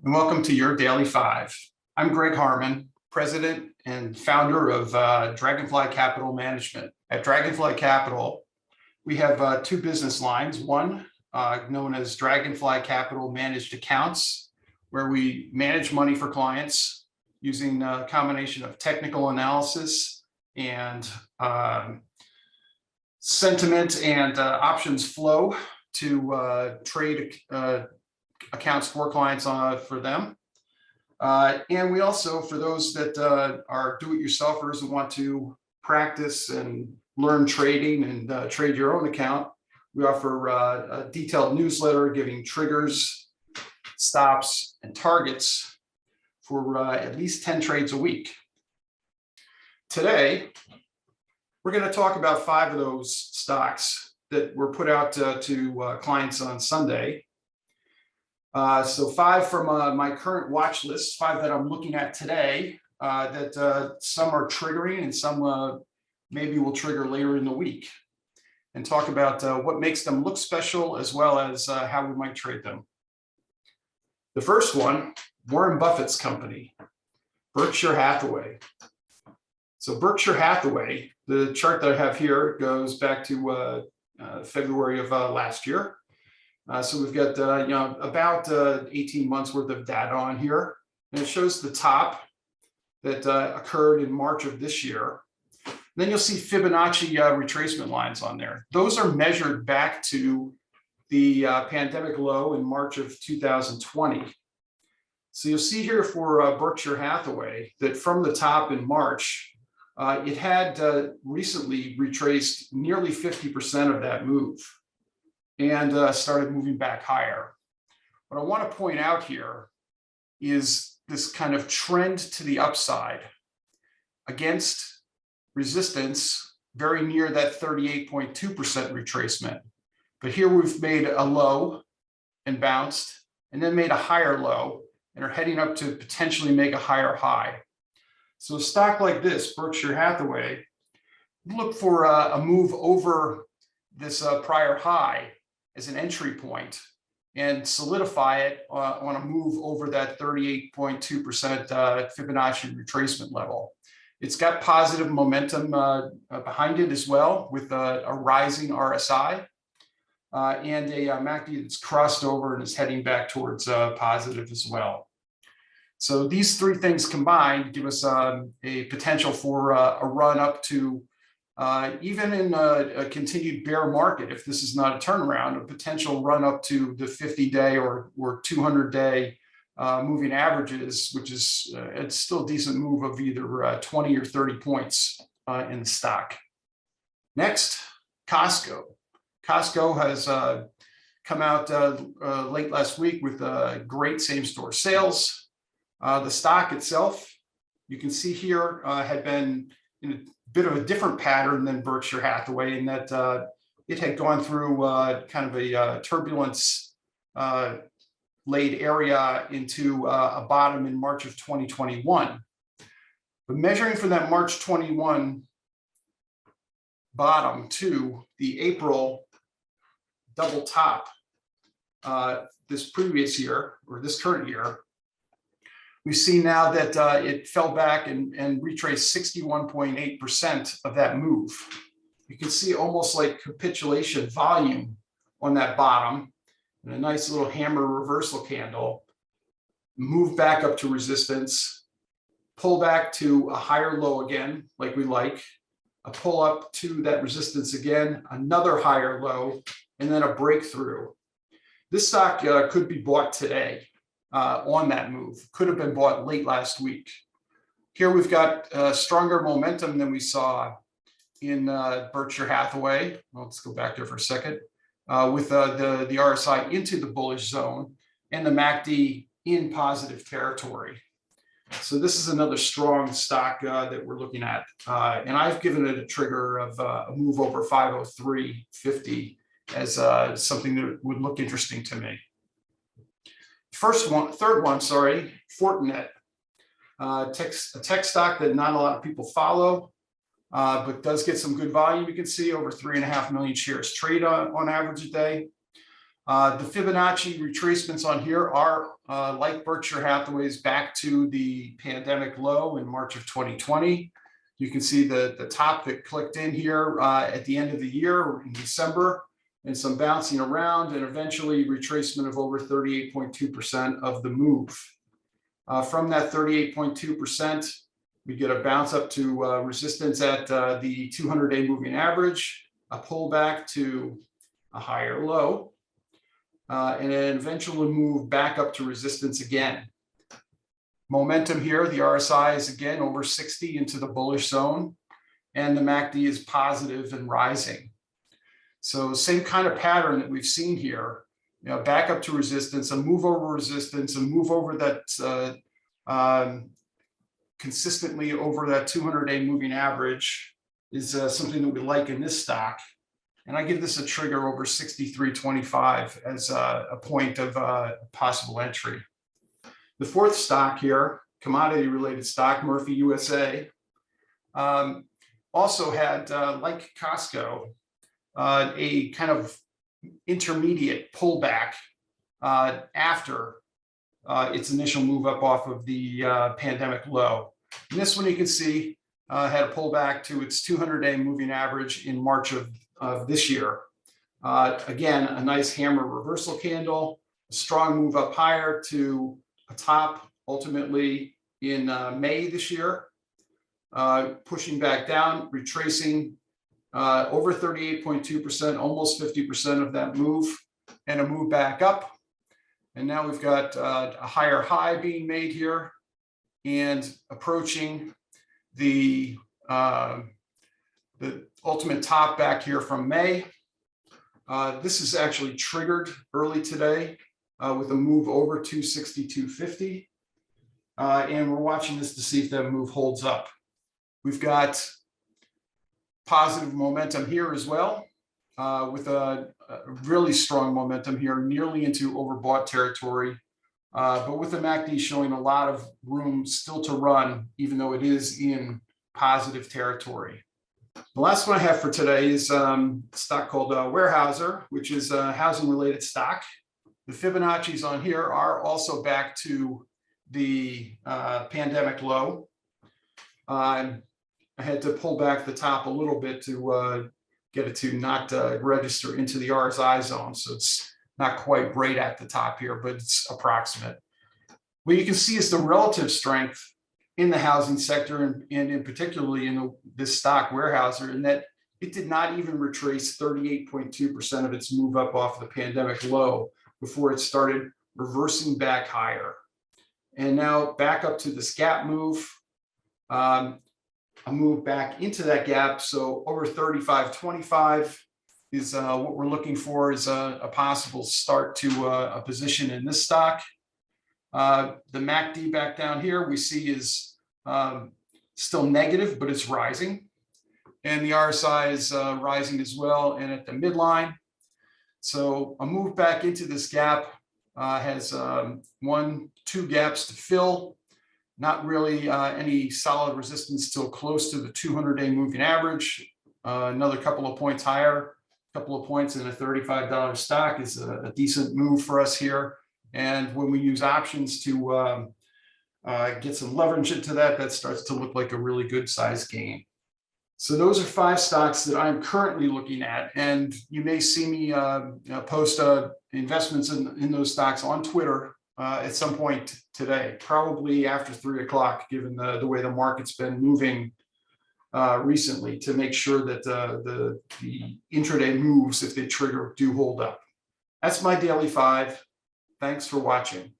And welcome to your Daily Five. I'm Greg Harmon, president and founder of Dragonfly Capital Management. At Dragonfly Capital, we have two business lines. One known as Dragonfly Capital Managed Accounts, where we manage money for clients using a combination of technical analysis and sentiment and options flow to trade accounts for clients for them. And we also, for those that are do-it-yourselfers and want to practice and learn trading and trade your own account, we offer a detailed newsletter giving triggers, stops, and targets for at least 10 trades a week. Today, we're going to talk about 5 of those stocks that were put out to clients on Sunday. So 5 from my current watch list, 5 that I'm looking at today, that some are triggering and some maybe will trigger later in the week, and talk about what makes them look special as well as how we might trade them. The first one, Warren Buffett's company, Berkshire Hathaway. So Berkshire Hathaway, the chart that I have here goes back to February of last year. So we've got about 18 months worth of data on here, and it shows the top that occurred in March of this year. Then you'll see Fibonacci retracement lines on there. Those are measured back to the pandemic low in March of 2020. So you'll see here for Berkshire Hathaway that from the top in March, it had recently retraced nearly 50% of that move and started moving back higher. What I want to point out here is this kind of trend to the upside against resistance very near that 38.2% retracement. But here we've made a low and bounced, and then made a higher low and are heading up to potentially make a higher high. So a stock like this, Berkshire Hathaway, look for a move over this prior high as an entry point and solidify it on a move over that 38.2% Fibonacci retracement level. It's got positive momentum behind it as well, with a rising RSI and a MACD that's crossed over and is heading back towards positive as well. So these 3 things combined give us a potential for a run up to even in a continued bear market, if this is not a turnaround, a potential run up to the 50-day or 200-day moving averages, which is it's still a decent move of either 20 or 30 points in the stock. Next, Costco. Costco has come out late last week with great same-store sales. The stock itself, you can see here, had been in a bit of a different pattern than Berkshire Hathaway, in that it had gone through kind of a turbulence laid area into a bottom in March of 2021. But measuring from that March 21 bottom to the April double top this previous year, or this current year, we see now that it fell back and retraced 61.8% of that move. You can see almost like capitulation volume on that bottom, and a nice little hammer reversal candle, move back up to resistance, pull back to a higher low again, like we like, a pull up to that resistance again, another higher low, and then a breakthrough. This stock could be bought today. On that move, could have been bought late last week. Here we've got stronger momentum than we saw in Berkshire Hathaway. Well, let's go back there for a second. With the RSI into the bullish zone and the MACD in positive territory. So this is another strong stock that we're looking at. And I've given it a trigger of a move over 503.50 as something that would look interesting to me. Third one, Fortinet, a tech stock that not a lot of people follow, but does get some good volume. You can see over 3.5 million shares trade on average a day. The Fibonacci retracements on here are like Berkshire Hathaway's back to the pandemic low in March of 2020. You can see the top that clicked in here at the end of the year in December, and some bouncing around, and eventually retracement of over 38.2% of the move. From that 38.2%, we get a bounce up to resistance at the 200-day moving average, a pullback to a higher low, and then eventually move back up to resistance again. Momentum here, the RSI is again over 60 into the bullish zone, and the MACD is positive and rising. So same kind of pattern that we've seen here, back up to resistance, a move over resistance, a move over that consistently over that 200-day moving average is something that we like in this stock. And I give this a trigger over 63.25 as a point of possible entry. The fourth stock here, commodity related stock, Murphy USA, also had, like Costco, a kind of intermediate pullback after its initial move up off of the pandemic low. And this one you can see had a pullback to its 200-day moving average in March of this year. Again, a nice hammer reversal candle, a strong move up higher to a top ultimately in May this year, pushing back down, retracing over 38.2%, almost 50% of that move, and a move back up. And now we've got a higher high being made here and approaching the ultimate top back here from May. This is actually triggered early today with a move over 262.50. And we're watching this to see if that move holds up. We've got positive momentum here as well, with a really strong momentum here, nearly into overbought territory, but with the MACD showing a lot of room still to run, even though it is in positive territory. The last one I have for today is a stock called Weyerhaeuser, which is a housing related stock. The Fibonacci's on here are also back to the pandemic low. I had to pull back the top a little bit to get it to not register into the RSI zone. So it's not quite right at the top here, but it's approximate. What you can see is the relative strength in the housing sector, and in particularly in this stock, Weyerhaeuser, in that it did not even retrace 38.2% of its move up off the pandemic low before it started reversing back higher. And now back up to this gap move, a move back into that gap. So over 35.25 is what we're looking for, is a possible start to a position in this stock. The MACD back down here we see is still negative, but it's rising. And the RSI is rising as well, and at the midline. So a move back into this gap has 2 gaps to fill. Not really any solid resistance still close to the 200-day moving average. Another couple of points higher, a couple of points in a $35 stock is a decent move for us here. And when we use options to get some leverage into that, that starts to look like a really good size gain. So those are 5 stocks that I'm currently looking at, and you may see me post investments in those stocks on Twitter at some point today, probably after 3 o'clock, given the way the market's been moving recently, to make sure that the intraday moves, if they trigger, do hold up. That's my daily 5. Thanks for watching.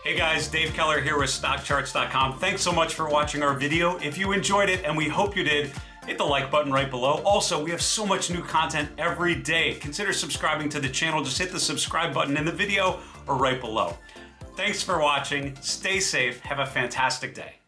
Hey guys, Dave Keller here with StockCharts.com. Thanks so much for watching our video. If you enjoyed it, and we hope you did, hit the like button right below. Also, we have so much new content every day. Consider subscribing to the channel. Just hit the subscribe button in the video or right below. Thanks for watching. Stay safe. Have a fantastic day.